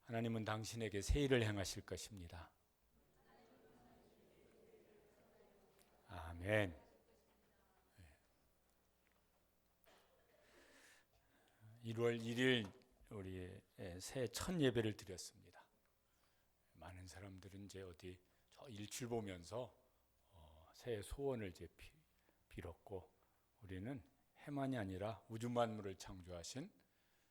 하나님은 당신에게 새 일을 행하실 것입니다. 아멘. 1월 1일 우리 새해 첫 예배를 드렸습니다. 많은 사람들은 이제 어디 저 일출 보면서 새해 소원을 이제 빌었고, 우리는 해만이 아니라 우주 만물을 창조하신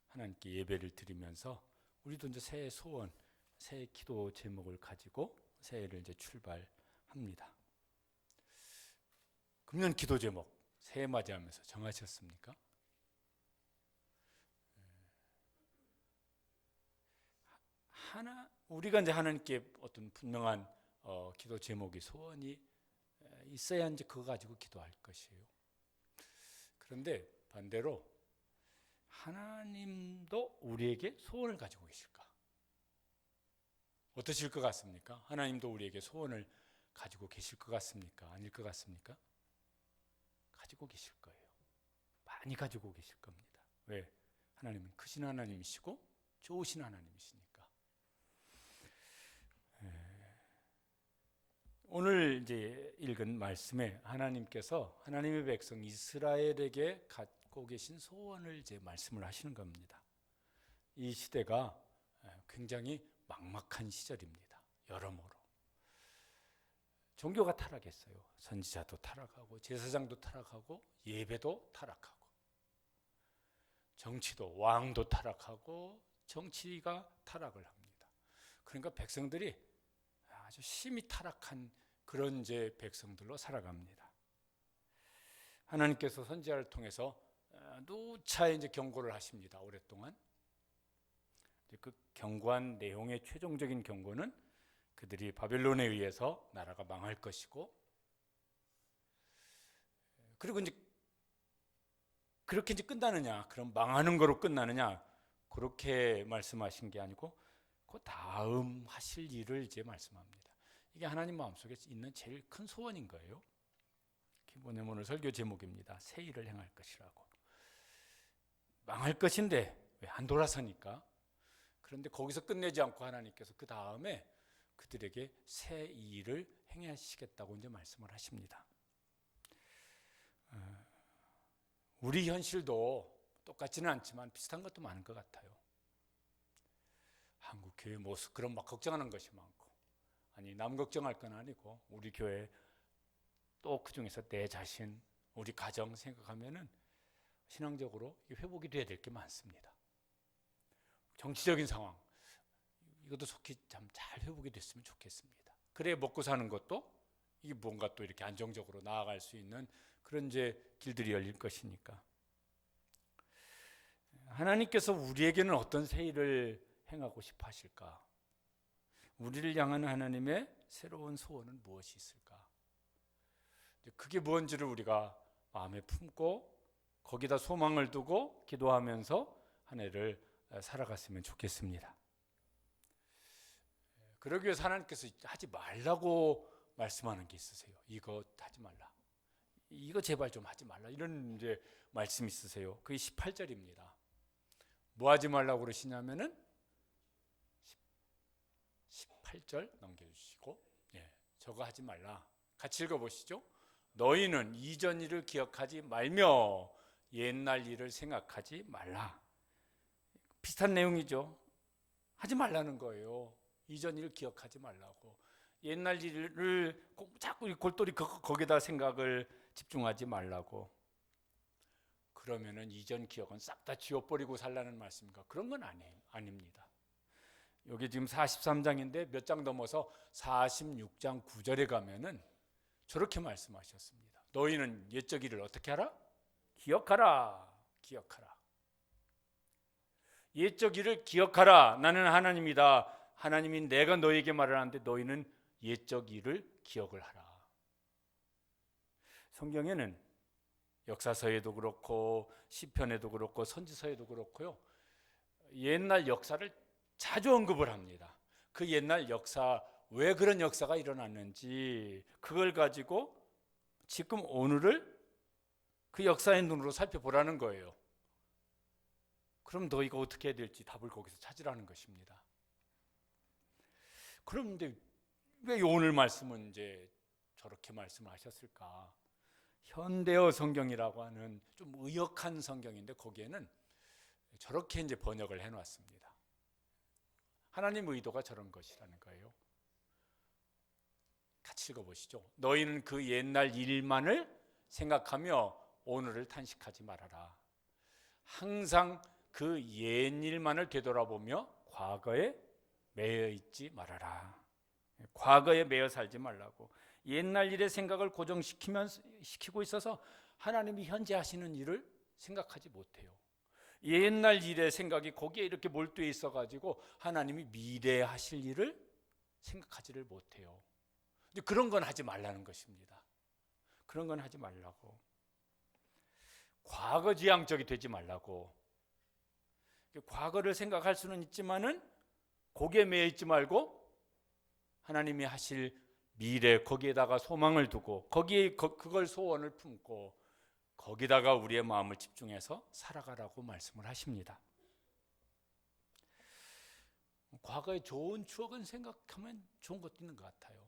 하나님께 예배를 드리면서 우리도 이제 새해 소원, 새해 기도 제목을 가지고 새해를 이제 출발합니다. 금년 기도 제목 새해 맞이하면서 정하셨습니까? 우리가 이제 하나님께 어떤 분명한 기도 제목이, 소원이 있어야 이제 그거 가지고 기도할 것이에요. 그런데 반대로 하나님도 우리에게 소원을 가지고 계실까? 어떠실 것 같습니까? 하나님도 우리에게 소원을 가지고 계실 것 같습니까? 아닐 것 같습니까? 가지고 계실 거예요. 많이 가지고 계실 겁니다. 왜? 하나님은 크신 하나님이시고 좋으신 하나님이시니까. 오늘 이제 읽은 말씀에 하나님께서 하나님의 백성 이스라엘에게 갖고 계신 소원을 이제 말씀을 하시는 겁니다. 이 시대가 굉장히 막막한 시절입니다. 여러모로 종교가 타락했어요. 선지자도 타락하고 제사장도 타락하고 예배도 타락하고, 정치도 왕도 타락하고 정치가 타락을 합니다. 그러니까 백성들이 아주 심히 타락한 그런 이제 백성들로 살아갑니다. 하나님께서 선지자를 통해서 누차 이제 경고를 하십니다. 오랫동안. 그 경고한 내용의 최종적인 경고는 그들이 바벨론에 의해서 나라가 망할 것이고, 그리고 이제 그렇게 이제 끝나느냐, 그럼 망하는 거로 끝나느냐, 그렇게 말씀하신 게 아니고 그 다음 하실 일을 이제 말씀합니다. 이게 하나님 마음속에 있는 제일 큰 소원인 거예요. 기본의 오늘 설교 제목입니다. 새 일을 행할 것이라고. 망할 것인데 왜 안 돌아서니까. 그런데 거기서 끝내지 않고 하나님께서 그 다음에 그들에게 새 일을 행하시겠다고 이제 말씀을 하십니다. 우리 현실도 똑같지는 않지만 비슷한 것도 많은 것 같아요. 한국 교회 모습, 그런 막 걱정하는 것이 많고, 아니 남 걱정할 건 아니고 우리 교회 또 그중에서 내 자신, 우리 가정 생각하면은 신앙적으로 회복이 돼야 될 게 많습니다. 정치적인 상황, 이것도 속히 참 잘 회복이 됐으면 좋겠습니다. 그래 먹고 사는 것도 이게 뭔가 또 이렇게 안정적으로 나아갈 수 있는 그런 이제 길들이 열릴 것이니까. 하나님께서 우리에게는 어떤 새 일을 행하고 싶어 하실까? 우리를 향하는 하나님의 새로운 소원은 무엇이 있을까? 그게 뭔지를 우리가 마음에 품고 거기다 소망을 두고 기도하면서 한 해를 살아갔으면 좋겠습니다. 그러기 위해서 하나님께서 하지 말라고 말씀하는 게 있으세요. 이거 하지 말라, 이거 제발 좀 하지 말라, 이런 이제 말씀 있으세요. 그게 18절입니다. 뭐 하지 말라고 그러시냐면은 18절 넘겨주시고, 저거 하지 말라. 같이 읽어보시죠. 너희는 이전 일을 기억하지 말며 옛날 일을 생각하지 말라. 비슷한 내용이죠. 하지 말라는 거예요. 이전 일을 기억하지 말라고. 옛날 일을 자꾸 골똘히 거기다 생각을 집중하지 말라고. 그러면은 이전 기억은 싹 다 지워버리고 살라는 말씀인가? 그런 건 아닙니다. 여기 지금 43장인데 몇 장 넘어서 46장 9절에 가면은 저렇게 말씀하셨습니다. 너희는 옛적 일을 어떻게 하라? 기억하라. 기억하라. 옛적 일을 기억하라. 나는 하나님이다. 하나님이 내가 너희에게 말을 하는데 너희는 옛적 일을 기억을 하라. 성경에는 역사서에도 그렇고 시편에도 그렇고 선지서에도 그렇고요, 옛날 역사를 자주 언급을 합니다. 그 옛날 역사, 왜 그런 역사가 일어났는지 그걸 가지고 지금 오늘을 그 역사의 눈으로 살펴보라는 거예요. 그럼 너희가 어떻게 해야 될지 답을 거기서 찾으라는 것입니다. 그런데 왜 오늘 말씀은 이제 저렇게 말씀하셨을까? 현대어 성경이라고 하는 좀 의역한 성경인데 거기에는 저렇게 이제 번역을 해놨습니다. 하나님 의도가 저런 것이라는 거예요. 같이 읽어보시죠. 너희는 그 옛날 일만을 생각하며 오늘을 탄식하지 말아라. 항상 그 옛 일만을 되돌아보며 과거에 매여 있지 말아라. 과거에 매여 살지 말라고. 옛날 일의 생각을 시키고 있어서 하나님이 현재 하시는 일을 생각하지 못해요. 옛날 일의 생각이 거기에 이렇게 몰두해 있어가지고 하나님이 미래에 하실 일을 생각하지를 못해요. 근데 그런 건 하지 말라는 것입니다. 그런 건 하지 말라고. 과거지향적이 되지 말라고. 과거를 생각할 수는 있지만은 거기에 매여 있지 말고 하나님이 하실 미래, 거기에다가 소망을 두고 거기에 그걸 소원을 품고 거기다가 우리의 마음을 집중해서 살아가라고 말씀을 하십니다. 과거의 좋은 추억은 생각하면 좋은 것도 있는 것 같아요.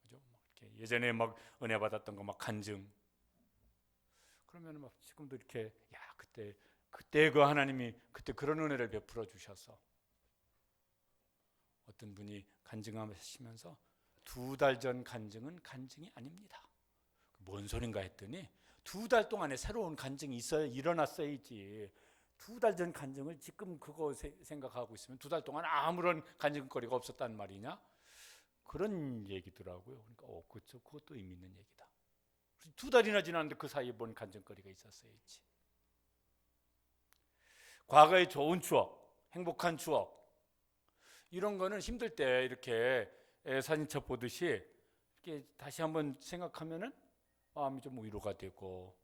그죠? 이렇게 예전에 막 은혜 받았던 거 막 간증. 그러면 막 지금도 이렇게 야 그때 그 하나님이 그때 그런 은혜를 베풀어 주셔서 어떤 분이 간증하시면서 2달 전 간증은 간증이 아닙니다. 뭔 소린가 했더니 2달 동안에 새로운 간증이 일어났어야지. 2달 전 간증을 지금 그거 생각하고 있으면 2달 동안 아무런 간증거리가 없었단 말이냐? 그런 얘기더라고요. 그러니까 그렇죠. 그것도 의미 있는 얘기다. 2달이나 지났는데 그 사이에 뭔 간증거리가 있었어야지. 과거의 좋은 추억, 행복한 추억 이런 거는 힘들 때 이렇게 사진첩 보듯이 이렇게 다시 한번 생각하면은 마음이 좀 위로가 되고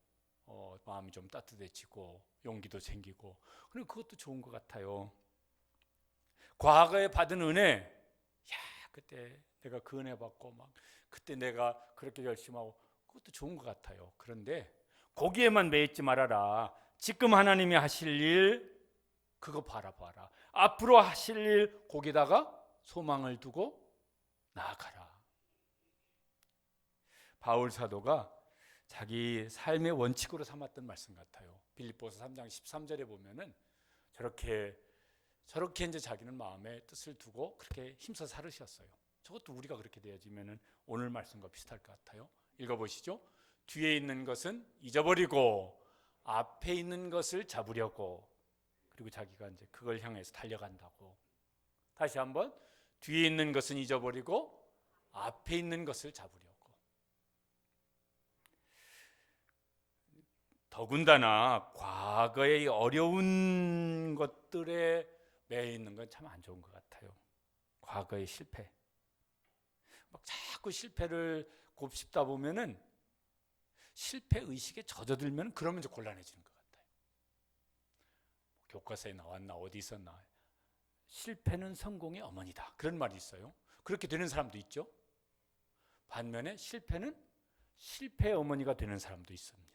마음이 좀 따뜻해지고 용기도 생기고 그리고 그것도 좋은 것 같아요. 과거에 받은 은혜, 야 그때 내가 그 은혜 받고 막 그때 내가 그렇게 열심히 하고 그것도 좋은 것 같아요. 그런데 거기에만 매이지 말아라. 지금 하나님이 하실 일 그거 바라봐라. 앞으로 하실 일 거기다가 소망을 두고 나아가라. 바울 사도가 자기 삶의 원칙으로 삼았던 말씀 같아요. 빌립보서 3장 13절에 보면은 저렇게 이제 자기는 마음에 뜻을 두고 그렇게 힘써 살으셨어요. 저것도 우리가 그렇게 되어지면은 오늘 말씀과 비슷할 것 같아요. 읽어보시죠. 뒤에 있는 것은 잊어버리고 앞에 있는 것을 잡으려고 그리고 자기가 이제 그걸 향해서 달려간다고. 다시 한번 뒤에 있는 것은 잊어버리고 앞에 있는 것을 잡으려고. 더군다나 과거의 어려운 것들에 매여 있는 건 참 안 좋은 것 같아요. 과거의 실패. 막 자꾸 실패를 곱씹다 보면은 실패 의식에 젖어들면 그러면 이제 곤란해지는 것 같아요. 교과서에 나왔나 어디 있었나 실패는 성공의 어머니다 그런 말이 있어요. 그렇게 되는 사람도 있죠. 반면에 실패는 실패의 어머니가 되는 사람도 있습니다.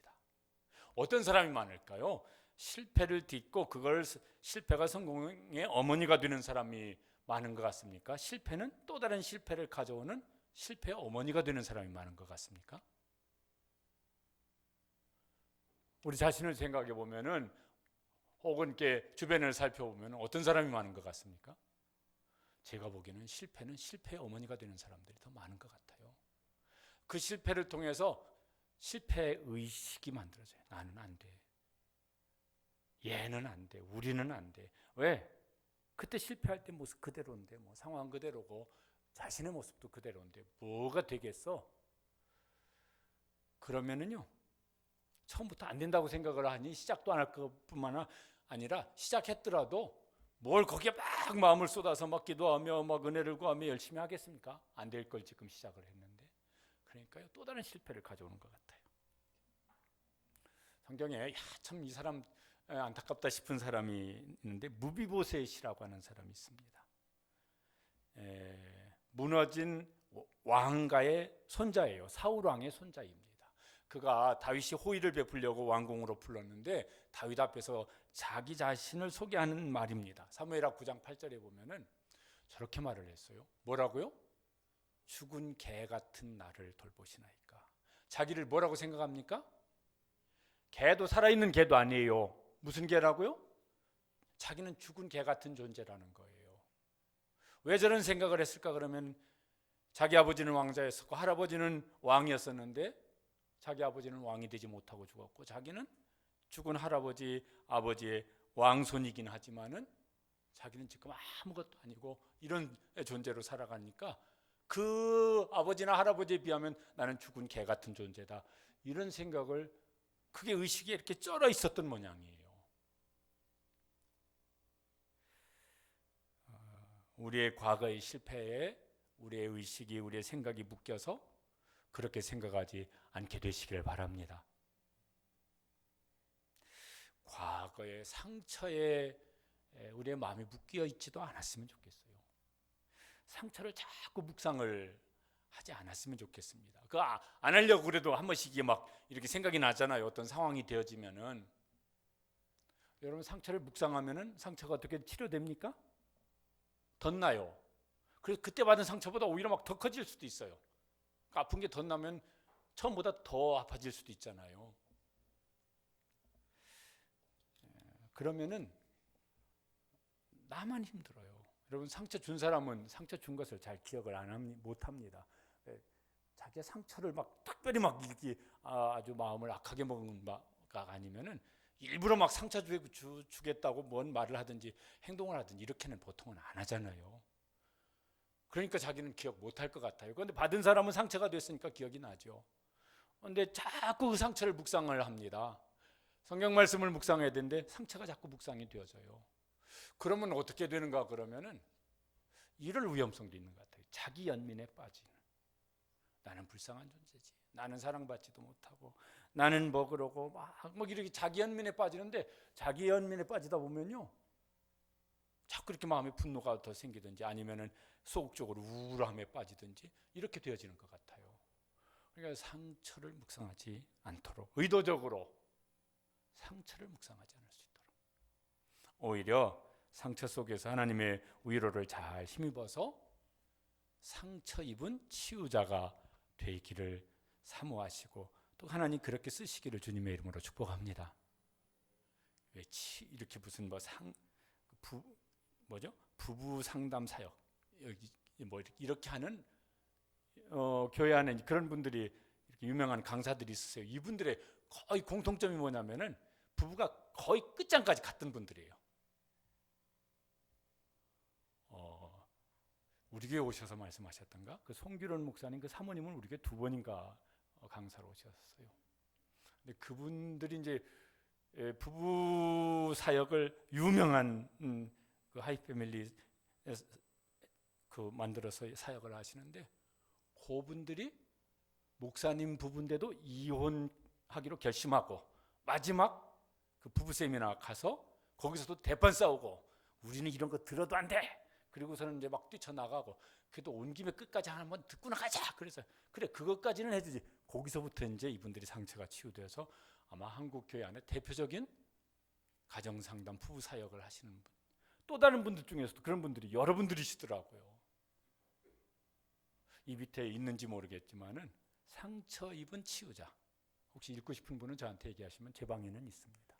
어떤 사람이 많을까요? 실패를 딛고 그걸 실패가 성공의 어머니가 되는 사람이 많은 것 같습니까? 실패는 또 다른 실패를 가져오는 실패의 어머니가 되는 사람이 많은 것 같습니까? 우리 자신을 생각해 보면은 혹은 이렇게 주변을 살펴보면 어떤 사람이 많은 것 같습니까? 제가 보기에는 실패는 실패의 어머니가 되는 사람들이 더 많은 것 같아요. 그 실패를 통해서 실패 의식이 만들어져요. 나는 안 돼. 얘는 안 돼. 우리는 안 돼. 왜? 그때 실패할 때 모습 그대로인데 뭐 상황 그대로고 자신의 모습도 그대로인데 뭐가 되겠어? 그러면은요. 처음부터 안 된다고 생각을 하니 시작도 안 할 것뿐만 아니라 시작했더라도 뭘 거기에 막 마음을 쏟아서 막 기도하며 막 은혜를 구하며 열심히 하겠습니까? 안 될 걸 지금 시작을 했는데 그러니까요 또 다른 실패를 가져오는 것 같아요. 성경에 참 이 사람 안타깝다 싶은 사람이 있는데 무비보셋이라고 하는 사람이 있습니다. 무너진 왕가의 손자예요. 사울 왕의 손자입니다. 그가 다윗이 호의를 베풀려고 왕궁으로 불렀는데 다윗 앞에서 자기 자신을 소개하는 말입니다. 사무엘하 9장 8절에 보면은 저렇게 말을 했어요. 뭐라고요? 죽은 개 같은 나를 돌보시나이까. 자기를 뭐라고 생각합니까? 개도 살아있는 개도 아니에요. 무슨 개라고요? 자기는 죽은 개 같은 존재라는 거예요. 왜 저런 생각을 했을까? 그러면 자기 아버지는 왕자였었고 할아버지는 왕이었었는데 자기 아버지는 왕이 되지 못하고 죽었고 자기는 죽은 할아버지 아버지의 왕손이긴 하지만은 자기는 지금 아무것도 아니고 이런 존재로 살아가니까 그 아버지나 할아버지에 비하면 나는 죽은 개 같은 존재다, 이런 생각을, 그게 의식에 이렇게 쩔어 있었던 모양이에요. 우리의 과거의 실패에 우리의 의식이, 우리의 생각이 묶여서 그렇게 생각하지 않게 되시길 바랍니다. 과거의 상처에 우리의 마음이 묶여 있지도 않았으면 좋겠어요. 상처를 자꾸 묵상을 하지 않았으면 좋겠습니다. 그거 안 하려고 그래도 한 번씩 이게 막 이렇게 생각이 나잖아요. 어떤 상황이 되어지면은. 여러분, 상처를 묵상하면은 상처가 어떻게 치료됩니까? 덧나요. 그래서 그때 받은 상처보다 오히려 막 더 커질 수도 있어요. 아픈 게 덧나면 처음보다 더 아파질 수도 있잖아요. 그러면은 나만 힘들어요. 여러분, 상처 준 사람은 상처 준 것을 잘 기억을 못합니다. 자기의 상처를 막 특별히 막 이렇게 아주 마음을 악하게 먹은 바가 아니면은 일부러 막 상처 주겠다고 뭔 말을 하든지 행동을 하든지 이렇게는 보통은 안 하잖아요. 그러니까 자기는 기억 못할 것 같아요. 그런데 받은 사람은 상처가 됐으니까 기억이 나죠. 그런데 자꾸 그 상처를 묵상을 합니다. 성경 말씀을 묵상해야 되는데 상처가 자꾸 묵상이 되어져요. 그러면 어떻게 되는가? 그러면은 이럴 위험성도 있는 것 같아요. 자기 연민에 빠지는. 나는 불쌍한 존재지. 나는 사랑받지도 못하고 나는 뭐 그러고 막 이렇게 자기 연민에 빠지는데, 자기 연민에 빠지다 보면요 자꾸 이렇게 마음에 분노가 더 생기든지 아니면은 소극적으로 우울함에 빠지든지 이렇게 되어지는 것 같아요. 그러니까 상처를 묵상하지 않도록 의도적으로 상처를 묵상하지 않을 수 있도록, 오히려 상처 속에서 하나님의 위로를 잘 힘입어서 상처 입은 치유자가 되기를 사모하시고, 또 하나님 그렇게 쓰시기를 주님의 이름으로 축복합니다. 왜 이렇게 무슨 부부 상담 사역 여기 뭐 이렇게 하는 교회 안에 그런 분들이 이렇게 유명한 강사들이 있었어요. 이분들의 거의 공통점이 뭐냐면은 부부가 거의 끝장까지 갔던 분들이에요. 우리 교회 오셔서 말씀하셨던가? 그 송규론 목사님 그 사모님은 우리 교회 2번인가 강사로 오셨어요. 근데 그분들이 이제 부부 사역을 유명한 그 하이패밀리 그 만들어서 사역을 하시는데, 그분들이 목사님 부부인데도 이혼하기로 결심하고 마지막 그 부부 세미나 가서 거기서도 대판 싸우고 우리는 이런 거 들어도 안 돼. 그리고서는 이제 막 뛰쳐나가고, 그래도 온 김에 끝까지 한번 듣고 나가자. 그래서 그래 그것까지는 해주지. 거기서부터 이제 이분들이 상처가 치유돼서 아마 한국 교회 안에 대표적인 가정상담 부부 사역을 하시는 분, 또 다른 분들 중에서도 그런 분들이 여러분들이시더라고요. 이 밑에 있는지 모르겠지만은 상처 입은 치유자, 혹시 읽고 싶은 분은 저한테 얘기하시면 제 방에는 있습니다.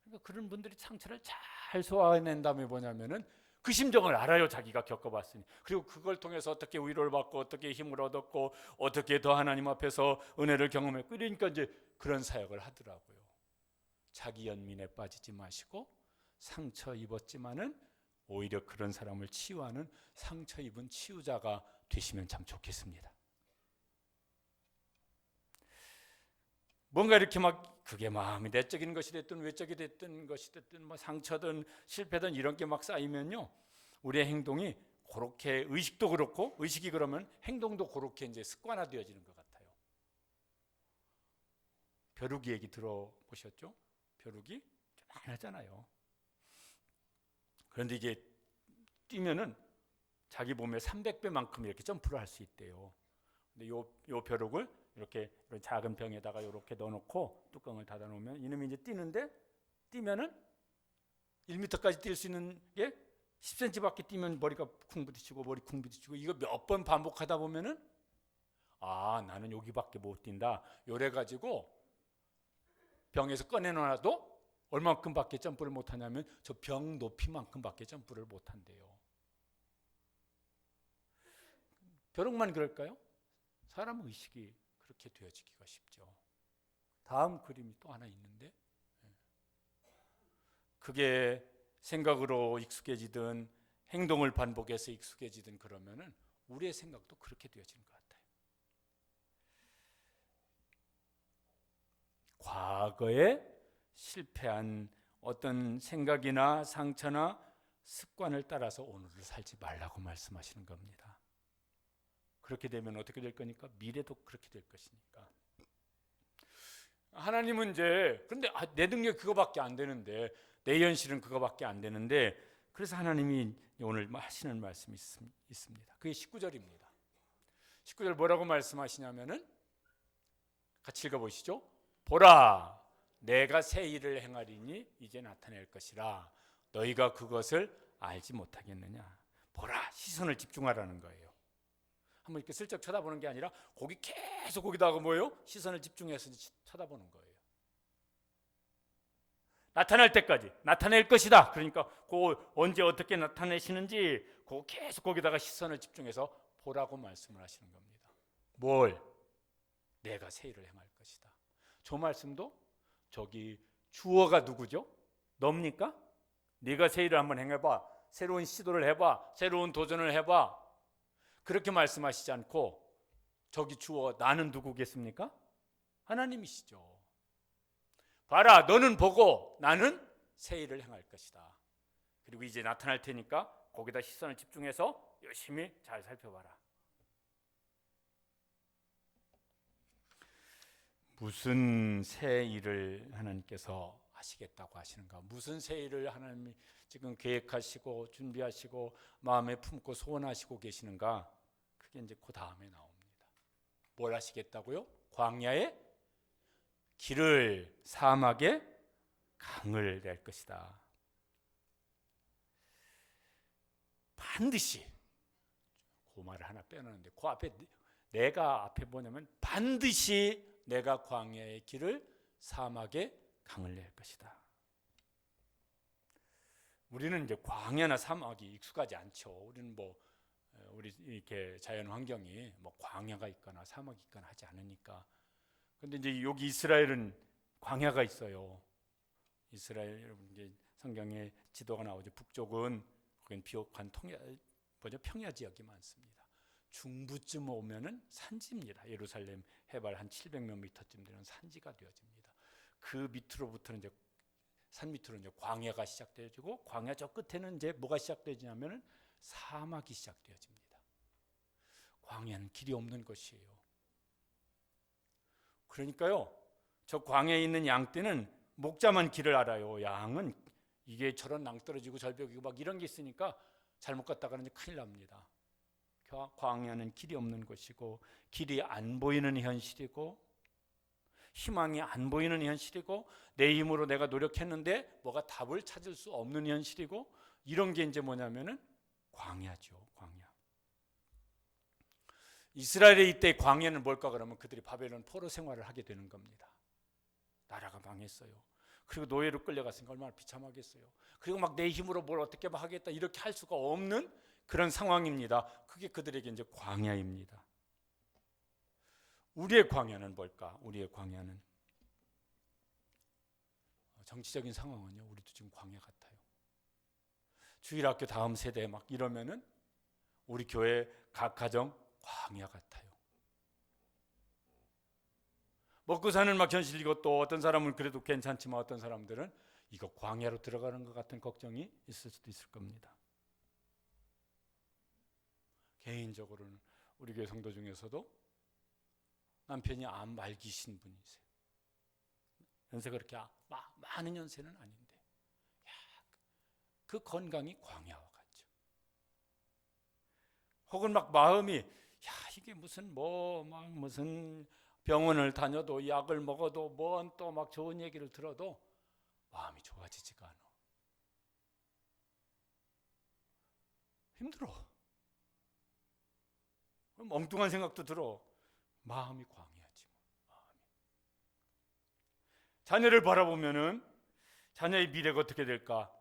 그러니까 그런 분들이 상처를 잘 소화해낸 다음에 뭐냐면은 그 심정을 알아요. 자기가 겪어봤으니. 그리고 그걸 통해서 어떻게 위로를 받고 어떻게 힘을 얻었고 어떻게 더 하나님 앞에서 은혜를 경험했고, 그러니까 이제 그런 사역을 하더라고요. 자기 연민에 빠지지 마시고 상처 입었지만은 오히려 그런 사람을 치유하는 상처 입은 치유자가 되시면 참 좋겠습니다. 뭔가 이렇게 막 그게 마음이 내적인 것이 됐든 외적이 됐든 것이 됐든 뭐 상처든 실패든 이런 게 막 쌓이면요 우리의 행동이 그렇게, 의식도 그렇고 의식이 그러면 행동도 그렇게 이제 습관화되어지는 것 같아요. 벼룩이 얘기 들어보셨죠? 벼룩이 좀 안 하잖아요. 그런데 이게 뛰면은 자기 몸의 300배만큼 이렇게 점프를 할 수 있대요. 근데 요 벼룩을 이렇게 이런 작은 병에다가 이렇게 넣어놓고 뚜껑을 닫아놓으면 이놈이 이제 뛰는데, 뛰면은 1m까지 뛸 수 있는 게 10cm밖에 뛰면 머리가 쿵 부딪히고 머리 쿵 부딪히고 이거 몇 번 반복하다 보면은 나는 여기밖에 못 뛴다. 요래 가지고 병에서 꺼내놔도 얼만큼밖에 점프를 못하냐면 저 병 높이만큼밖에 점프를 못한대요. 벼룩만 그럴까요? 사람 의식이 그렇게 되어지기가 쉽죠. 다음 그림이 또 하나 있는데 그게 생각으로 익숙해지든 행동을 반복해서 익숙해지든 그러면은 우리의 생각도 그렇게 되어지는 것 같아요. 과거에 실패한 어떤 생각이나 상처나 습관을 따라서 오늘을 살지 말라고 말씀하시는 겁니다. 그렇게 되면 어떻게 될 거니까? 미래도 그렇게 될 것이니까. 하나님은 이제 근데 내 능력이 그거밖에 안 되는데, 내 현실은 그거밖에 안 되는데, 그래서 하나님이 오늘 하시는 말씀이 있습니다. 그게 19절입니다. 19절 뭐라고 말씀하시냐면은 같이 읽어보시죠. 보라, 내가 새 일을 행하리니 이제 나타낼 것이라 너희가 그것을 알지 못하겠느냐. 보라, 시선을 집중하라는 거예요. 한번 이렇게 슬쩍 쳐다보는 게 아니라 거기 계속 거기다가 뭐예요? 시선을 집중해서 쳐다보는 거예요. 나타날 때까지 나타낼 것이다. 그러니까 그 언제 어떻게 나타내시는지 그 계속 거기다가 시선을 집중해서 보라고 말씀을 하시는 겁니다. 뭘? 내가 새 일을 행할 것이다. 저 말씀도 저기 주어가 누구죠? 너입니까? 네가 새 일을 한번 행해봐. 새로운 시도를 해봐. 새로운 도전을 해봐. 그렇게 말씀하시지 않고 저기 주어 나는 누구겠습니까? 하나님이시죠. 봐라, 너는 보고 나는 새 일을 행할 것이다. 그리고 이제 나타날 테니까 거기다 시선을 집중해서 열심히 잘 살펴봐라. 무슨 새 일을 하나님께서 하시겠다고 하시는가? 무슨 새 일을 하나님이 지금 계획하시고 준비하시고 마음에 품고 소원하시고 계시는가? 그게 이제 그 다음에 나옵니다. 뭘 하시겠다고요? 광야에 길을, 사막에 강을 낼 것이다. 반드시, 그 말을 하나 빼놓는데 그 앞에 내가 앞에 뭐냐면 반드시 내가 광야의 길을, 사막에 강을 낼 것이다. 우리는 이제 광야나 사막이 익숙하지 않죠. 우리는 우리 이렇게 자연 환경이 광야가 있거나 사막이 있거나 하지 않으니까. 근데 이제 여기 이스라엘은 광야가 있어요. 이스라엘, 여러분 이제 성경에 지도가 나오죠. 북쪽은 거긴 비옥한 평야 지역이 많습니다. 중부쯤 오면은 산지입니다. 예루살렘 해발 한 700몇 미터쯤 되는 산지가 되어집니다. 그 밑으로부터는 이제 산 밑으로 이제 광야가 시작되어지고, 광야 저 끝에는 이제 뭐가 시작되냐면은 사막이 시작되어집니다. 광야는 길이 없는 것이에요. 그러니까요, 저 광야에 있는 양떼는 목자만 길을 알아요. 양은 이게 저런 낭떠러지고 절벽이고 막 이런 게 있으니까 잘못 갔다가는 큰일 납니다. 광야는 길이 없는 것이고, 길이 안 보이는 현실이고, 희망이 안 보이는 현실이고, 내 힘으로 내가 노력했는데 뭐가 답을 찾을 수 없는 현실이고, 이런 게 이제 뭐냐면은 광야죠. 광야. 이스라엘의 이때 광야는 뭘까? 그러면 그들이 바벨론 포로 생활을 하게 되는 겁니다. 나라가 망했어요. 그리고 노예로 끌려갔으니까 얼마나 비참하겠어요. 그리고 막 내 힘으로 뭘 어떻게 하겠다 이렇게 할 수가 없는 그런 상황입니다. 그게 그들에게 이제 광야입니다. 우리의 광야는 뭘까? 우리의 광야는 정치적인 상황은요, 우리도 지금 광야 같아요. 주일학교 다음 세대 막 이러면은 우리 교회 각 가정 광야 같아요. 먹고 사는 막 현실이고, 또 어떤 사람은 그래도 괜찮지만 어떤 사람들은 이거 광야로 들어가는 것 같은 걱정이 있을 수도 있을 겁니다. 개인적으로는 우리 교회 성도 중에서도 남편이 암 말기신 분이세요. 연세가 그렇게 많은 연세는 아닌데, 그 건강이 광야와 같죠. 혹은 막 마음이 이게 무슨 무슨 병원을 다녀도 약을 먹어도 또 막 좋은 얘기를 들어도 마음이 좋아지지가 않아. 힘들어. 엉뚱한 생각도 들어. 마음이 광야지. 마음이. 자녀를 바라보면은 자녀의 미래가 어떻게 될까?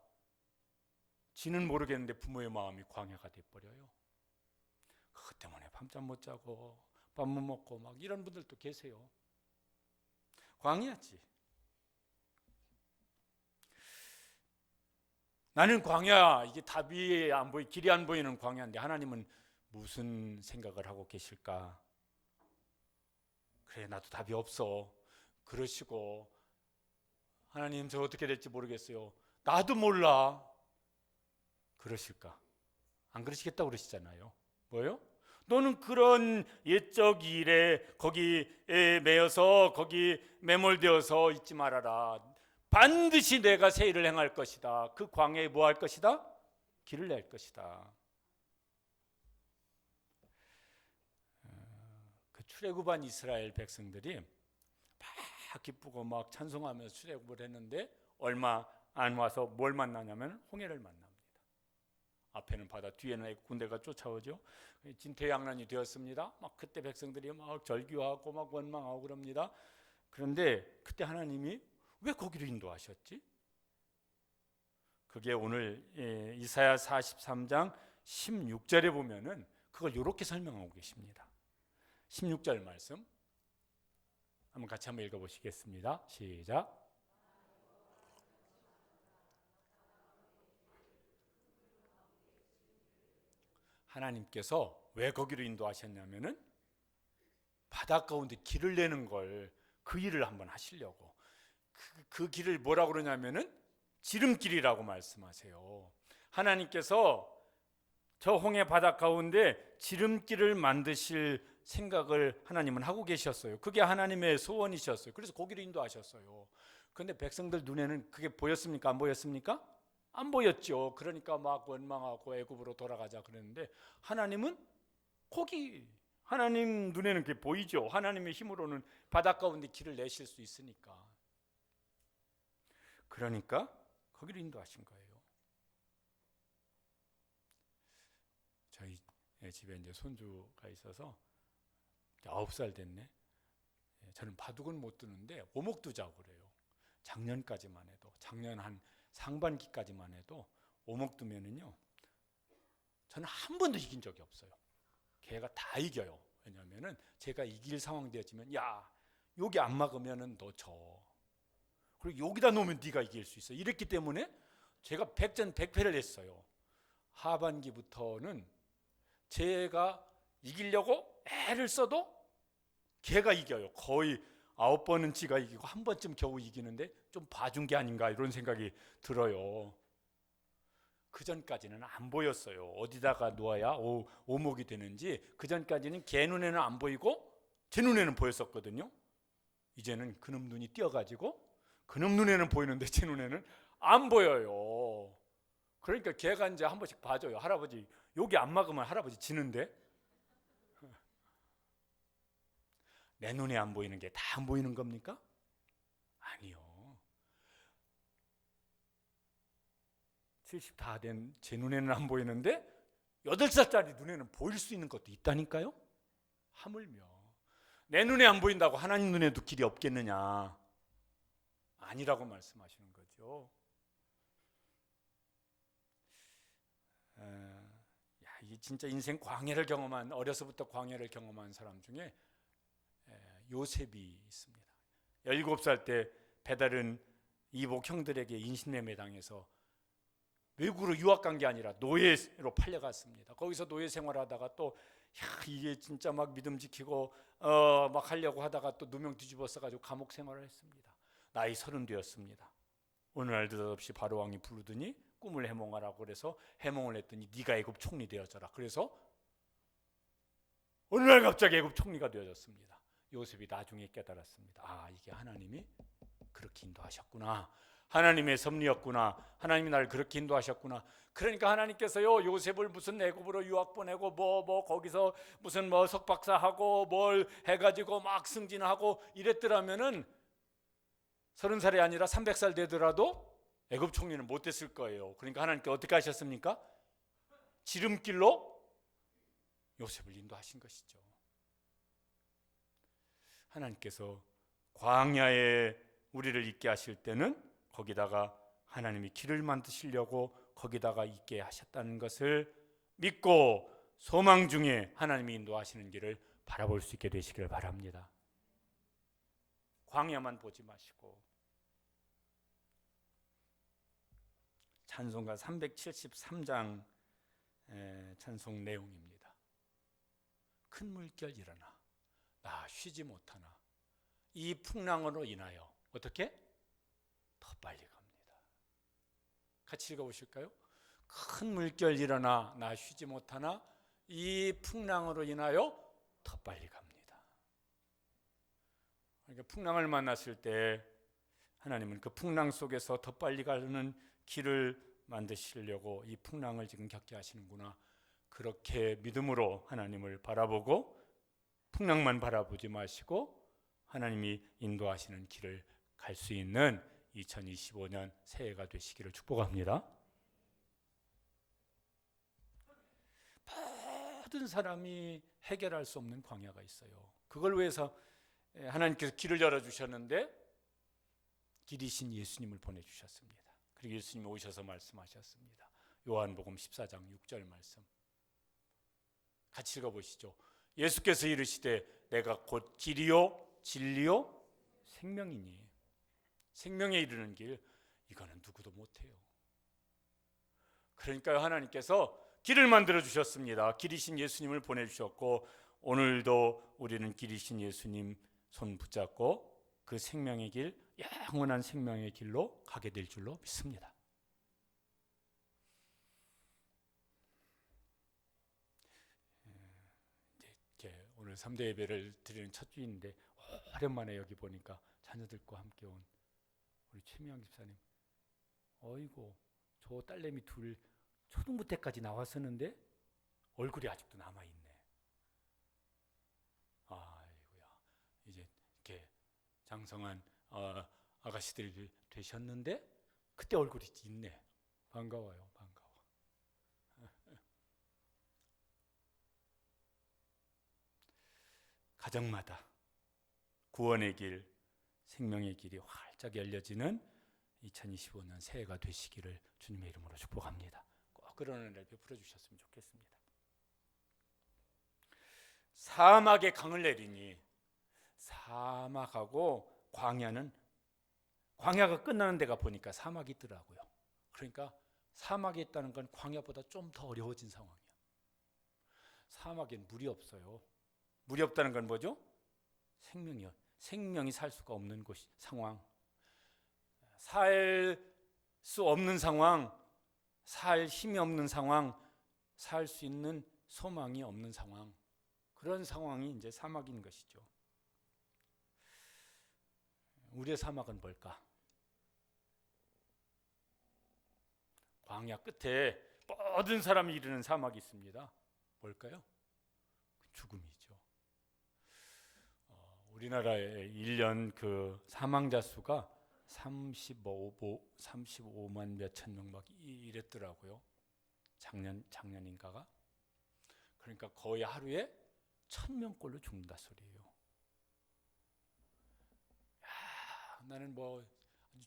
지는 모르겠는데 부모의 마음이 광야가 돼버려요. 그것 때문에 밤잠 못 자고 밥 못 먹고 막 이런 분들도 계세요. 광야지. 나는 광야, 이게 답이 안 보이, 길이 안 보이는 광야인데 하나님은 무슨 생각을 하고 계실까? 그래, 나도 답이 없어. 그러시고, 하나님 저 어떻게 될지 모르겠어요. 나도 몰라. 그러실까? 안 그러시겠다고 그러시잖아요. 뭐요? 너는 그런 옛적 일에 거기에 매여서 거기 매몰되어서 있지 말아라. 반드시 내가 새 일을 행할 것이다. 그 광야에 뭐 할 것이다? 길을 낼 것이다. 그 출애굽한 이스라엘 백성들이 막 기쁘고 막 찬송하면서 출애굽을 했는데 얼마 안 와서 뭘 만나냐면 홍해를 만납니다. 앞에는 바다, 뒤에는 군대가 쫓아오죠. 진퇴양난이 되었습니다. 막 그때 백성들이 막 절규하고 막 원망하고 그럽니다. 그런데 그때 하나님이 왜 거기로 인도하셨지? 그게 오늘 이사야 43장 16절에 보면은 그걸 이렇게 설명하고 계십니다. 16절 말씀 한번 같이 한번 읽어보시겠습니다. 시작. 하나님께서 왜 거기로 인도하셨냐면은 바다 가운데 길을 내는 걸 그 일을 한번 하시려고. 그 길을 뭐라고 그러냐면은 지름길이라고 말씀하세요. 하나님께서 저 홍해 바다 가운데 지름길을 만드실 생각을 하나님은 하고 계셨어요. 그게 하나님의 소원이셨어요. 그래서 거기로 인도하셨어요. 그런데 백성들 눈에는 그게 보였습니까? 안 보였습니까? 안 보였죠. 그러니까 막 원망하고 애굽으로 돌아가자 그랬는데 하나님은 거기, 하나님 눈에는 그게 보이죠. 하나님의 힘으로는 바다 가운데 길을 내실 수 있으니까. 그러니까 거기로 인도하신 거예요. 저희 집에 이제 손주가 있어서 9살 됐네. 저는 바둑은 못 두는데 오목 두자고 그래요. 작년까지만 해도, 작년 한 상반기까지만 해도 오목 두면은요, 저는 한 번도 이긴 적이 없어요. 걔가 다 이겨요. 왜냐하면은 제가 이길 상황 되어지면, 야, 여기 안 막으면은 너 져. 그리고 여기다 놓으면 네가 이길 수 있어. 이랬기 때문에 제가 백전백패를 했어요. 하반기부터는 제가 이기려고 애를 써도 걔가 이겨요. 거의 9번은 지가 이기고 한 번쯤 겨우 이기는데 좀 봐준 게 아닌가 이런 생각이 들어요. 그 전까지는 안 보였어요. 어디다가 놓아야 오목이 되는지. 그 전까지는 걔 눈에는 안 보이고 제 눈에는 보였었거든요. 이제는 그놈 눈이 띄어가지고 그놈 눈에는 보이는데 제 눈에는 안 보여요. 그러니까 걔가 이제 한 번씩 봐줘요. 할아버지 여기 안 막으면 할아버지 지는데. 내 눈에 안 보이는 게 다 안 보이는 겁니까? 아니요. 70 다 된 제 눈에는 안 보이는데 8살짜리 눈에는 보일 수 있는 것도 있다니까요. 하물며 내 눈에 안 보인다고 하나님 눈에도 길이 없겠느냐? 아니라고 말씀하시는 거죠. 이게 진짜 인생 광야를 경험한, 어려서부터 광야를 경험한 사람 중에 요셉이 있습니다. 17살 때 배다른 이복 형들에게 인신매매 당해서 외국으로 유학 간 게 아니라 노예로 팔려갔습니다. 거기서 노예 생활하다가 또 이게 진짜 막 믿음 지키고 막 하려고 하다가 또 누명 뒤집어 써가지고 감옥 생활을 했습니다. 나이 30 되었습니다. 어느 날 느닷없이 바로왕이 부르더니 꿈을 해몽하라고 그래서 해몽을 했더니 네가 애굽 총리 되어져라. 그래서 어느 날 갑자기 애굽 총리가 되어졌습니다. 요셉이 나중에 깨달았습니다. 아, 이게 하나님이 그렇게 인도하셨구나. 하나님의 섭리였구나. 하나님이 나를 그렇게 인도하셨구나. 그러니까 하나님께서요, 요셉을 무슨 애굽으로 유학 보내고 뭐 거기서 무슨 뭐 석박사하고 뭘 해가지고 막 승진하고 이랬더라면은 30살이 아니라 300살 되더라도 애굽 총리는 못 됐을 거예요. 그러니까 하나님께 어떻게 하셨습니까? 지름길로 요셉을 인도하신 것이죠. 하나님께서 광야에 우리를 있게 하실 때는 거기다가 하나님이 길을 만드시려고 거기다가 있게 하셨다는 것을 믿고 소망 중에 하나님이 인도하시는 길을 바라볼 수 있게 되시길 바랍니다. 광야만 보지 마시고 찬송가 373장 찬송 내용입니다. 큰 물결 일어나 나 쉬지 못하나 이 풍랑으로 인하여 어떻게? 더 빨리 갑니다. 같이 읽어보실까요? 큰 물결 일어나 나 쉬지 못하나 이 풍랑으로 인하여 더 빨리 갑니다. 그러니까 풍랑을 만났을 때 하나님은 그 풍랑 속에서 더 빨리 가는 길을 만드시려고 이 풍랑을 지금 겪게 하시는구나. 그렇게 믿음으로 하나님을 바라보고 풍랑만 바라보지 마시고 하나님이 인도하시는 길을 갈 수 있는 2025년 새해가 되시기를 축복합니다. 모든 사람이 해결할 수 없는 광야가 있어요. 그걸 위해서 하나님께서 길을 열어주셨는데 길이신 예수님을 보내주셨습니다. 그리고 예수님이 오셔서 말씀하셨습니다. 요한복음 14장 6절 말씀 같이 읽어보시죠. 예수께서 이르시되 내가 곧 길이요 진리요 생명이니. 생명에 이르는 길, 이거는 누구도 못해요. 그러니까 하나님께서 길을 만들어 주셨습니다. 길이신 예수님을 보내주셨고 오늘도 우리는 길이신 예수님 손 붙잡고 그 생명의 길, 영원한 생명의 길로 가게 될 줄로 믿습니다. 이제 오늘 3대 예배를 드리는 첫 주인데 오랜만에 여기 보니까 자녀들과 함께 온 우리 최미영 집사님, 어이고 저 딸내미 둘 초등부 때까지 나왔었는데 얼굴이 아직도 남아있네. 아이고야, 이제 이렇게 장성한 아가씨들이 되셨는데 그때 얼굴이 있네. 반가워요. 반가워. 가정마다 구원의 길, 생명의 길이 활짝 열려지는 2025년 새해가 되시기를 주님의 이름으로 축복합니다. 꼭 그런 은혜를 베풀어 주셨으면 좋겠습니다. 사막에 강을 내리니 사막하고 광야는 광야가 끝나는 데가 보니까 사막이 있더라고요. 그러니까 사막에 있다는 건 광야보다 좀 더 어려워진 상황이에요. 사막엔 물이 없어요. 물이 없다는 건 뭐죠? 생명이요. 생명이 살 수가 없는 곳 상황. 살 수 없는 상황, 살 힘이 없는 상황, 살 수 있는 소망이 없는 상황. 그런 상황이 이제 사막인 것이죠. 우리의 사막은 뭘까? 광야 끝에 모든 사람이 이르는 사막이 있습니다. 뭘까요? 죽음이죠. 우리나라의 1년 그 사망자 수가 35만 몇천 명 막 이랬더라고요. 작년인가가. 그러니까 거의 하루에 1,000명꼴로 죽는다 소리예요. 야, 나는 뭐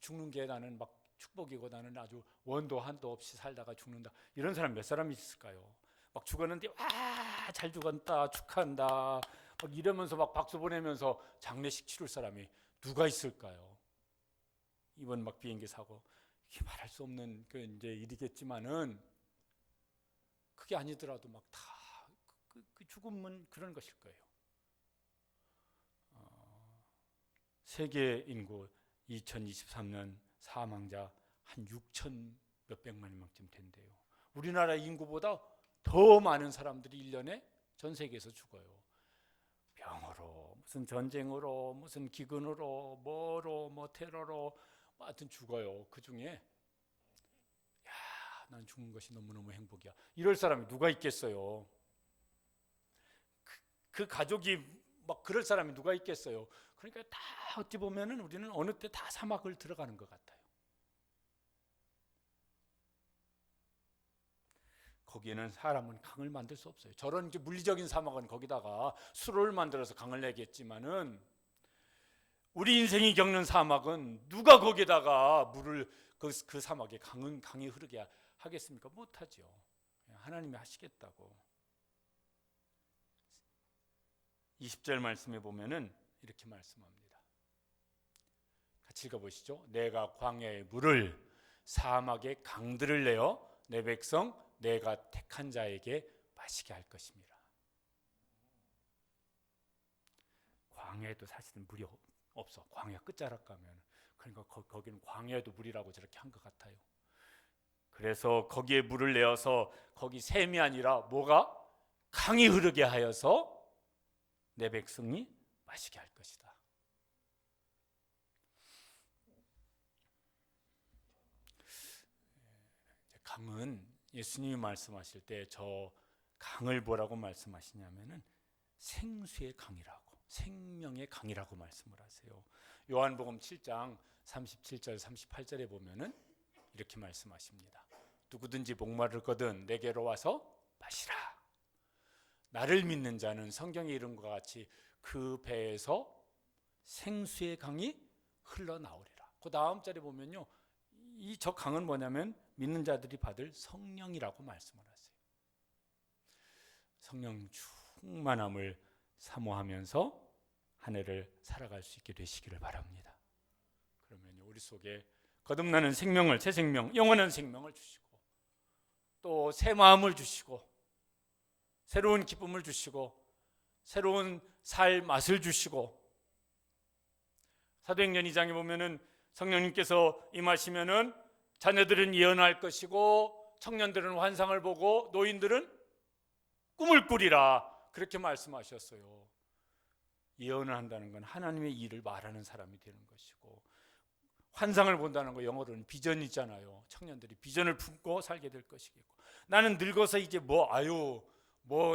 죽는 게 나는 막 축복이고 나는 아주 원도 한도 없이 살다가 죽는다. 이런 사람 몇 사람 있을까요? 막 죽었는데 와, 잘 죽었다, 축하한다, 막 이러면서 막 박수 보내면서 장례식 치를 사람이 누가 있을까요? 이번 막 비행기 사고 이게 말할 수 없는 그 이제 일이겠지만은 그게 아니더라도 막 다 그 죽음은 그런 것일 거예요. 세계 인구 2023년 사망자 한 6천 몇백만 명쯤 된대요. 우리나라 인구보다 더 많은 사람들이 1년에 전 세계에서 죽어요. 병으로, 무슨 전쟁으로, 무슨 기근으로, 뭐로, 뭐 테러로, 하여튼 죽어요. 그 중에 야, 난 죽는 것이 너무너무 행복이야. 이럴 사람이 누가 있겠어요? 그 가족이 막 그럴 사람이 누가 있겠어요? 그러니까 다 어찌 보면은 우리는 어느 때 다 사막을 들어가는 것 같아요. 거기에는 사람은 강을 만들 수 없어요. 저런 물리적인 사막은 거기다가 수로를 만들어서 강을 내겠지만은 우리 인생이 겪는 사막은 누가 거기다가 물을 그 사막에 강이 흐르게 하겠습니까? 못하죠. 하나님이 하시겠다고. 20절 말씀에 보면은 이렇게 말씀합니다. 같이 읽어보시죠. 내가 광야의 물을 사막의 강들을 내어 내 백성 내가 택한 자에게 마시게 할 것입니다. 광야에도 사실은 물이 없어. 광야 끝자락 가면. 그러니까 거기는 광야에도 물이라고 저렇게 한 것 같아요. 그래서 거기에 물을 내어서 거기 샘이 아니라 뭐가? 강이 흐르게 하여서 내 백성이 마시게 할 것이다. 강은 예수님이 말씀하실 때 저 강을 뭐라고 말씀하시냐면은 생수의 강이라고, 생명의 강이라고 말씀을 하세요. 요한복음 7장 37절 38절에 보면은 이렇게 말씀하십니다. 누구든지 목마르거든 내게로 와서 마시라. 나를 믿는 자는 성경에 이른 것 같이 그 배에서 생수의 강이 흘러나오리라. 그 다음 절에 보면요, 이 저 강은 뭐냐면 믿는 자들이 받을 성령이라고 말씀을 하세요. 성령 충만함을 사모하면서 한 해를 살아갈 수 있게 되시기를 바랍니다. 그러면 우리 속에 거듭나는 생명을, 새 생명, 영원한 생명을 주시고 또 새 마음을 주시고 새로운 기쁨을 주시고 새로운 살 맛을 주시고, 사도행전 2장에 보면은 성령님께서 임하시면은 자녀들은 예언할 것이고 청년들은 환상을 보고 노인들은 꿈을 꾸리라, 그렇게 말씀하셨어요. 예언을 한다는 건 하나님의 일을 말하는 사람이 되는 것이고, 환상을 본다는 거 영어로는 비전이잖아요. 청년들이 비전을 품고 살게 될 것이겠고, 나는 늙어서 이제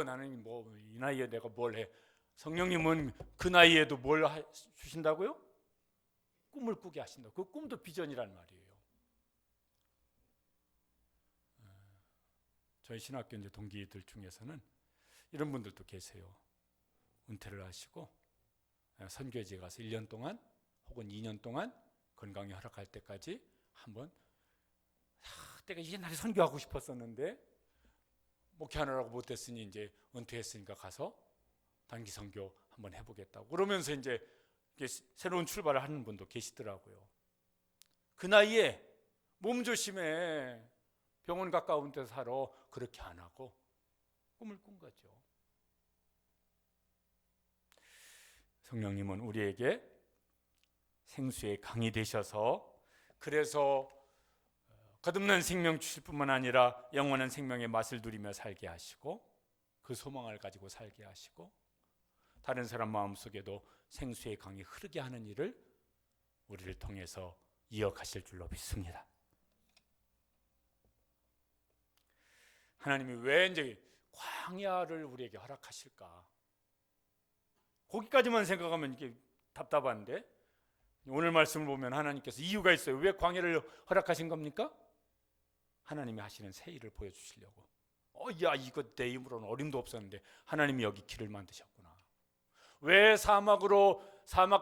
나는 이 나이에 내가 뭘 해. 성령님은 그 나이에도 뭘 주신다고요? 꿈을 꾸게 하신다. 그 꿈도 비전이란 말이에요. 저희 신학교 이제 동기들 중에서는 이런 분들도 계세요. 은퇴를 하시고 선교지에 가서 1년 동안 혹은 2년 동안 건강이 허락할 때까지 한번 내가 옛날에 선교하고 싶었었는데 목회하느라고 못했으니 이제 은퇴했으니까 가서 단기 선교 한번 해보겠다고 그러면서 이제 새로운 출발을 하는 분도 계시더라고요. 그 나이에 몸조심해, 병원 가까운 데 살아, 그렇게 안 하고 꿈을 꾼 거죠. 성령님은 우리에게 생수의 강이 되셔서 그래서 거듭난 생명 주실 뿐만 아니라 영원한 생명의 맛을 누리며 살게 하시고 그 소망을 가지고 살게 하시고 다른 사람 마음속에도 생수의 강이 흐르게 하는 일을 우리를 통해서 이어가실 줄로 믿습니다. 하나님이 왜 이제 광야를 우리에게 허락하실까? 거기까지만 생각하면 이게 답답한데, 오늘 말씀을 보면 하나님께서 이유가 있어요. 왜 광야를 허락하신 겁니까? 하나님이 하시는 새 일을 보여주시려고. 이거 내 힘으로는 어림도 없었는데 하나님이 여기 길을 만드셨구나. 왜 사막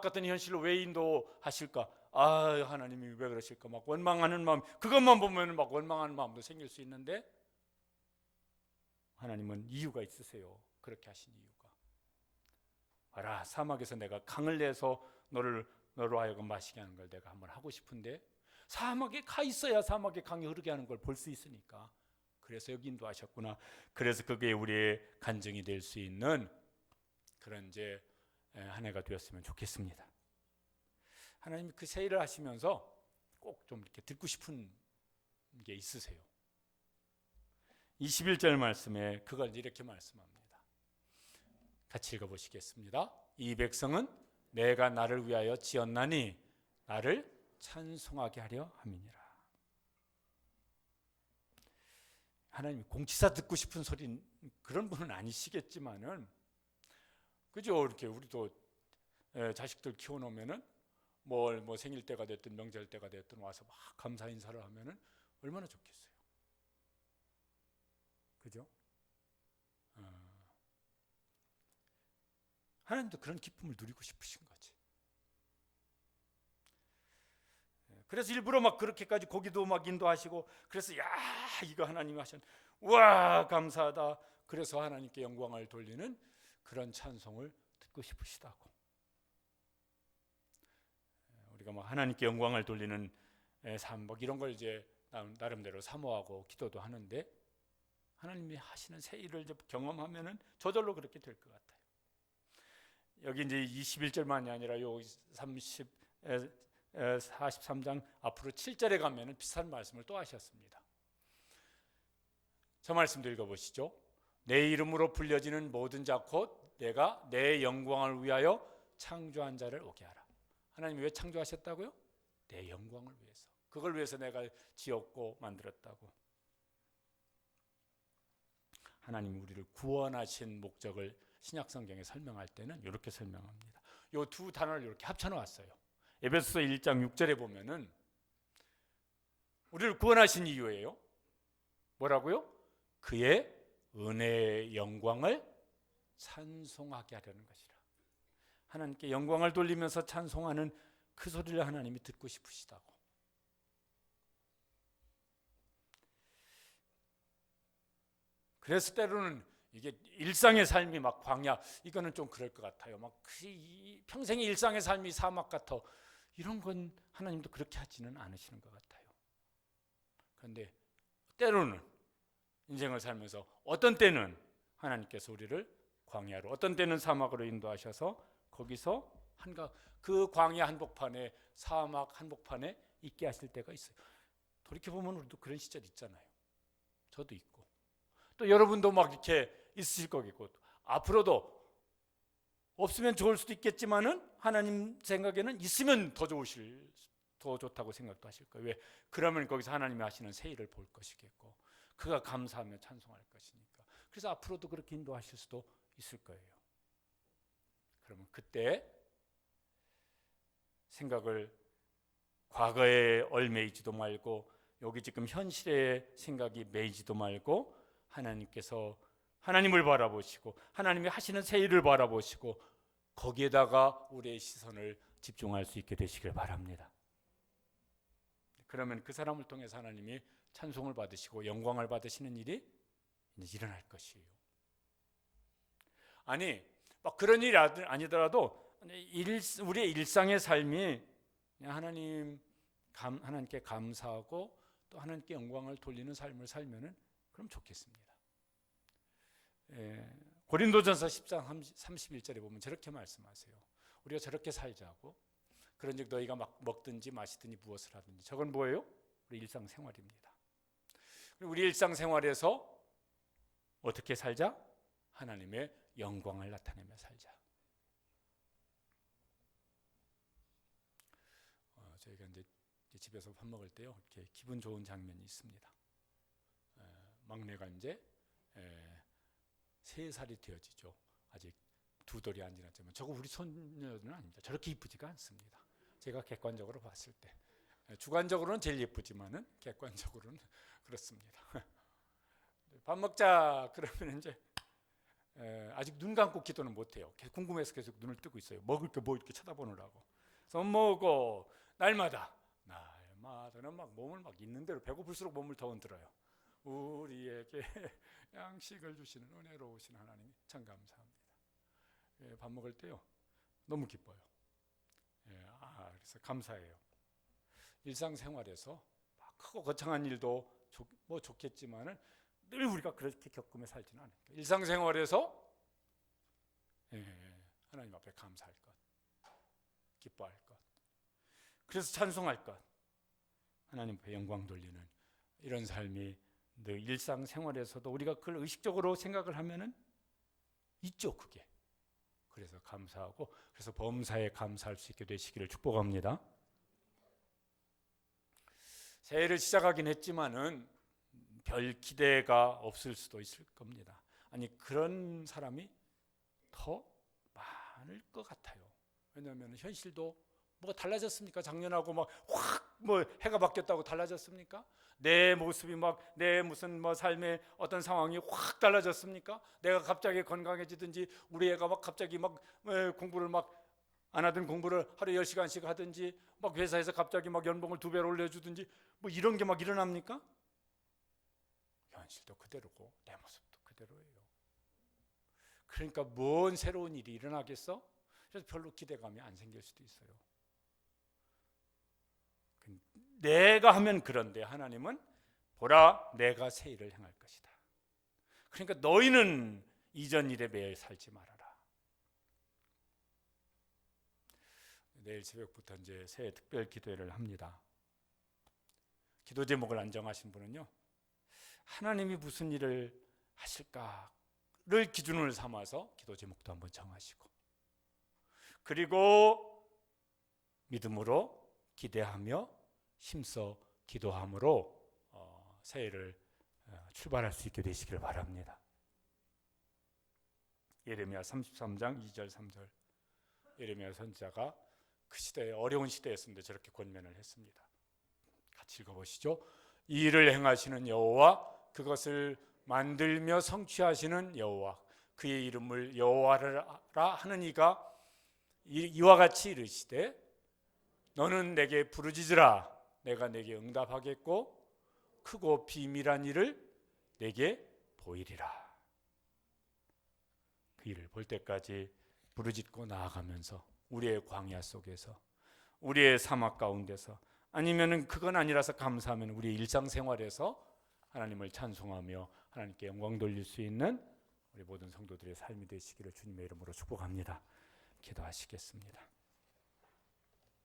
같은 현실로 왜 인도하실까? 하나님이 왜 그러실까? 막 원망하는 마음, 그것만 보면 막 원망하는 마음도 생길 수 있는데 하나님은 이유가 있으세요. 그렇게 하신 이유가. 알아, 사막에서 내가 강을 내서 너로 하여금 마시게 하는 걸 내가 한번 하고 싶은데 사막에 가 있어야 사막에 강이 흐르게 하는 걸 볼 수 있으니까. 그래서 여기 인도하셨구나. 그래서 그게 우리의 간증이 될 수 있는 그런 이제 한 해가 되었으면 좋겠습니다. 하나님이 그 새 일을 하시면서 꼭 좀 이렇게 듣고 싶은 게 있으세요. 21절 말씀에 그걸 이렇게 말씀합니다. 같이 읽어보시겠습니다. 이 백성은 내가 나를 위하여 지었나니 나를 찬송하게 하려 함이니라. 하나님 공치사 듣고 싶은 소리 그런 분은 아니시겠지만은, 그죠? 이렇게 우리도 자식들 키워놓으면은 뭐 생일 때가 됐든 명절 때가 됐든 와서 막 감사 인사를 하면은 얼마나 좋겠어요. 그죠? 하나님도 그런 기쁨을 누리고 싶으신 거지. 그래서 일부러 막 그렇게까지 고기도 막 인도하시고, 그래서 야 이거 하나님이 하신, 와 감사하다. 그래서 하나님께 영광을 돌리는 그런 찬송을 듣고 싶으시다고. 우리가 막 하나님께 영광을 돌리는 삶, 막 이런 걸 이제 나름대로 사모하고 기도도 하는데, 하나님이 하시는 새 일을 이제 경험하면은 저절로 그렇게 될 것 같아요. 여기 이제 21절만이 아니라 요 43장 앞으로 7절에 가면은 비슷한 말씀을 또 하셨습니다. 저 말씀도 읽어보시죠. 내 이름으로 불려지는 모든 자 곧 내가 내 영광을 위하여 창조한 자를 오게 하라. 하나님이 왜 창조하셨다고요? 내 영광을 위해서. 그걸 위해서 내가 지었고 만들었다고. 하나님이 우리를 구원하신 목적을 신약 성경에 설명할 때는 이렇게 설명합니다. 이 두 단어를 이렇게 합쳐 놓았어요. 에베소서 1장 6절에 보면은 우리를 구원하신 이유예요. 뭐라고요? 그의 은혜의 영광을 찬송하게 하려는 것이라. 하나님께 영광을 돌리면서 찬송하는 그 소리를 하나님이 듣고 싶으시다고. 그래서 때로는 이게 일상의 삶이 막 광야, 이거는 좀 그럴 것 같아요. 막 평생의 일상의 삶이 사막 같아. 이런 건 하나님도 그렇게 하지는 않으시는 것 같아요. 그런데 때로는 인생을 살면서 어떤 때는 하나님께서 우리를 광야로, 어떤 때는 사막으로 인도하셔서 거기서 그 광야 한복판에, 사막 한복판에 있게 하실 때가 있어요. 돌이켜보면 우리도 그런 시절 있잖아요. 저도 있고 또 여러분도 막 이렇게 있으실 거겠고, 앞으로도 없으면 좋을 수도 있겠지만은 하나님 생각에는 있으면 더 좋다고 생각도 하실 거예요. 왜? 그러면 거기서 하나님이 하시는 새 일을 볼 것이겠고, 그가 감사하며 찬송할 것이니까. 그래서 앞으로도 그렇게 인도하실 수도 있을 거예요. 그러면 그때 생각을 과거에 얽매이지도 말고, 여기 지금 현실의 생각이 매이지도 말고, 하나님을 바라보시고 하나님이 하시는 새 일을 바라보시고 거기에다가 우리의 시선을 집중할 수 있게 되시길 바랍니다. 그러면 그 사람을 통해서 하나님이 찬송을 받으시고 영광을 받으시는 일이 이제 일어날 것이에요. 아니 막 그런 일이 아니더라도 우리의 일상의 삶이 하나님께 감사하고 또 하나님께 영광을 돌리는 삶을 살면은 그럼 좋겠습니다. 고린도전서 10장 31절에 보면 저렇게 말씀하세요. 우리가 저렇게 살자고. 그런즉 너희가 먹든지 마시든지 무엇을 하든지. 저건 뭐예요? 우리 일상생활입니다. 우리 일상생활에서 어떻게 살자? 하나님의 영광을 나타내며 살자. 저희가 이제 집에서 밥 먹을 때요, 이렇게 기분 좋은 장면이 있습니다. 막내가 이제 3살이 되어지죠. 아직 2돌이 안 지났지만 저거 우리 손녀는 아닙니다. 저렇게 이쁘지가 않습니다. 제가 객관적으로 봤을 때. 주관적으로는 제일 예쁘지만은 객관적으로는 그렇습니다. 밥 먹자 그러면 이제 아직 눈 감고 기도는 못해요. 계속 궁금해서 계속 눈을 뜨고 있어요. 먹을 게 뭐 이렇게 쳐다보느라고. 그래서 먹고 날마다는 막 몸을 막 있는 대로 배고플수록 몸을 더 흔들어요. 우리에게 양식을 주시는 은혜로우신 하나님 참 감사합니다. 밥 먹을 때요 너무 기뻐요. 그래서 감사해요. 일상생활에서 크고 거창한 일도 좋겠지만은 늘 우리가 그렇게 겪으며 살지는 않아요. 일상생활에서 하나님 앞에 감사할 것, 기뻐할 것, 그래서 찬송할 것, 하나님 앞에 영광 돌리는 이런 삶이 늘 일상생활에서도 우리가 그걸 의식적으로 생각을 하면은 있죠, 그게. 그래서 감사하고, 그래서 범사에 감사할 수 있게 되시기를 축복합니다. 새해를 시작하긴 했지만은 별 기대가 없을 수도 있을 겁니다. 아니 그런 사람이 더 많을 것 같아요. 왜냐하면 현실도 뭐가 달라졌습니까? 작년하고 막 확 뭐 해가 바뀌었다고 달라졌습니까? 내 모습이 막 내 무슨 뭐 삶의 어떤 상황이 확 달라졌습니까? 내가 갑자기 건강해지든지 우리 애가 막 갑자기 막 공부를 막 안 하던 공부를 하루에 10시간씩 하든지 막 회사에서 갑자기 막 연봉을 2배로 올려주든지 뭐 이런 게 막 일어납니까? 현실도 그대로고 내 모습도 그대로예요. 그러니까 뭔 새로운 일이 일어나겠어? 그래서 별로 기대감이 안 생길 수도 있어요. 내가 하면 그런데 하나님은 보라 내가 새 일을 행할 것이다. 그러니까 너희는 이전 일에 매여 살지 말아라. 내일 새벽부터 이제 새해 특별 기도회를 합니다. 기도 제목을 안 정하신 분은요, 하나님이 무슨 일을 하실까를 기준을 삼아서 기도 제목도 한번 정하시고, 그리고 믿음으로 기대하며 힘써 기도함으로 새해를 출발할 수 있게 되시길 바랍니다. 예레미야 33장 2절 3절 예레미야 선지자가 그 시대에 어려운 시대였는데 저렇게 권면을 했습니다. 같이 읽어보시죠. 이 일을 행하시는 여호와 그것을 만들며 성취하시는 여호와 그의 이름을 여호와라 하는 이가 이와 같이 이르시되 너는 내게 부르짖으라 내가 내게 응답하겠고 크고 비밀한 일을 내게 보이리라. 그 일을 볼 때까지 부르짖고 나아가면서 우리의 광야 속에서 우리의 사막 가운데서 아니면은 그건 아니라서 감사하면 우리의 일상생활에서 하나님을 찬송하며 하나님께 영광 돌릴 수 있는 우리 모든 성도들의 삶이 되시기를 주님의 이름으로 축복합니다. 기도하시겠습니다.